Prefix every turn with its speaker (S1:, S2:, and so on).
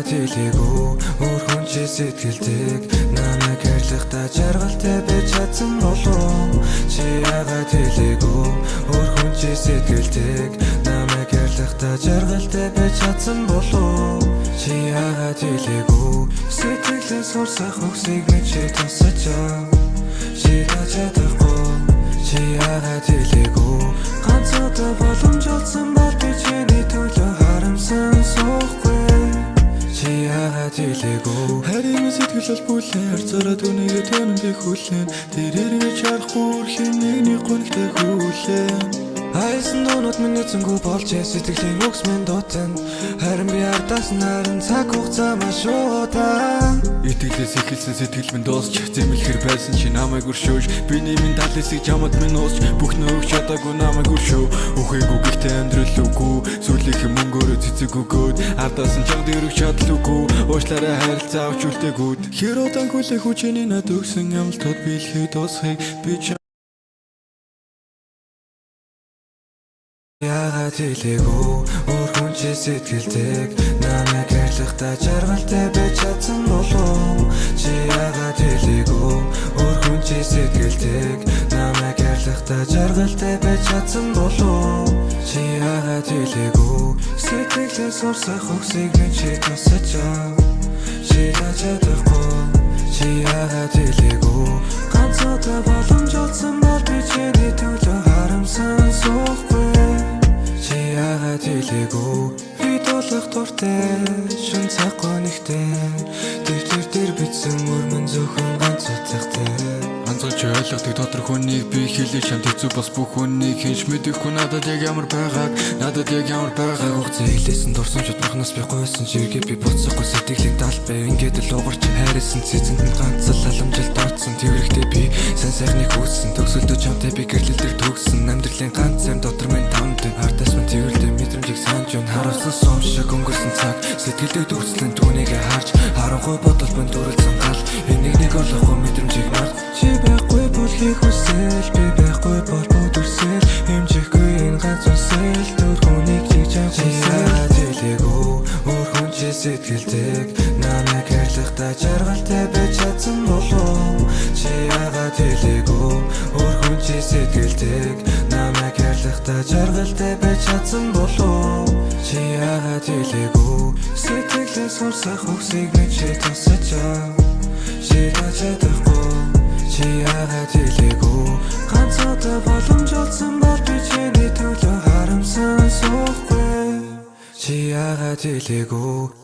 S1: яагаад хэлээгүй өөр хүн чи сэтгэлдэг намайг хайрлахдаа жаргалтай байж чадсан болов чи яагаад хэлээгүй өөр хүн чи сэтгэлдэг намайг хайрлахдаа жаргалтай байж чадсан болов чи яагаад хэлээгүй сэтгэлээ сурсах үгсийг минь чи тусаж чи чадахгүй чи яагаад хэлээгүй ганц удаа боломж олсон бол би чиний төлөө харамсан суухгүй чи яагаад хэлээгүй
S2: харин сэтгэл бол бүлээн харцаараа түүнийгээ тонон би хүлээн тэрэргээ чарахгүй үрхийн нэгний гонхтой хүлээн
S1: айсан дуунууд минь эзэнгүй болж сэтгэлийн үгс минь дутан харин би ардаас наран цаг хугацаа маш удаан
S2: итгэлээс ихэлсэн сэтгэл минь дуусч зэмлэхэр байсан чи намайг өршөөж биний минь талысыг чамд минь уусч бүх нөөг чадаагүй намайг өршөө үхээгүй гэхдээ амьдрал үгүй сүлийнхэн мөнгөөрөө цэцэг өгөөд ардаас нь чамд өрөх чадал үгүй уучлаарай харилцаа авч үлдээгүүд хэр удаан хүлээх хүчний над өгсөн ямалтууд биелхий дуусхийг би
S1: яагаад хэлээгүй өөр хүн чи сэтгэлдэг намайг хайрлахдаа жаргалтай байж чадсан болов чи яагаад хэлээгүй өөр хүн чи сэтгэлдэг намайг хайрлахдаа жаргалтай байж чадсан болов чи яагаад хэлээгүй сэтгэлээ сурсах үгсийг минь чи тусаж чи чадахгүй чи яагаад хэлээгүй ганц удаа боломж олсон бол би чиний төлөө харамсан суухгүй чи яагаад хэлээгүй би дуулах дуртай шүн цаг гонхтой дэвтэр дээр бичсэн мөрмөн зөвхөн ганц утгатай
S2: ганцхан ч ойлгодог дотор хүнийг би хэлэх шамт хэцүү бас бүх хүнийг хинч мэдэхгүй надад яг ямар байгааг
S1: хугацаа хэлээсэн дурсан чудрахнаас би гойсон чиргээ би буцахгүй сэтгэлийн талбай ингээд л угарч хайрсан цэцэнд нь ганц л аламжилт орцсон тэрэгтэй би сайн сайхныг хүссэн төгсөлдөө чамтай би гэрлэлдэр төгссөн амьдралын ганц юм дотор минь тавд ардаас минь тэрэлдэ мэдрэмжийг санаж байна харуулсан сум шиг өнгөрсөн цаг сэтгэлдээ төгслөн түүнийгээ харж харанхуй бодол бэн дүрлсэн гал энийг нэг олохгүй мэдрэмжийг нарт чи байхгүй бол хийх хүсэл би байхгүй бол бүдэрсэл хэмжихгүй энэ ганц үсэл төр хүнийг чигж авчихсан хэлээгүй өөр хүн чи сэтгэлдэг намайг хайрлахдаа жаргалтай байж чадсан болов чи яагаад хэлээгүй өөр хүн чи сэтгэлдэг намайг хайрлахдаа жаргалтай байж чадсан болов чи яагаад хэлээгүй сэтгэлээ сурсах үгсийг минь чи тусаж чи чадахгүй чи яагаад хэлээгүй ганц удаа боломж олсон бол би чиний төлөө харамсан суухгүй чи яагаад хэлээгүй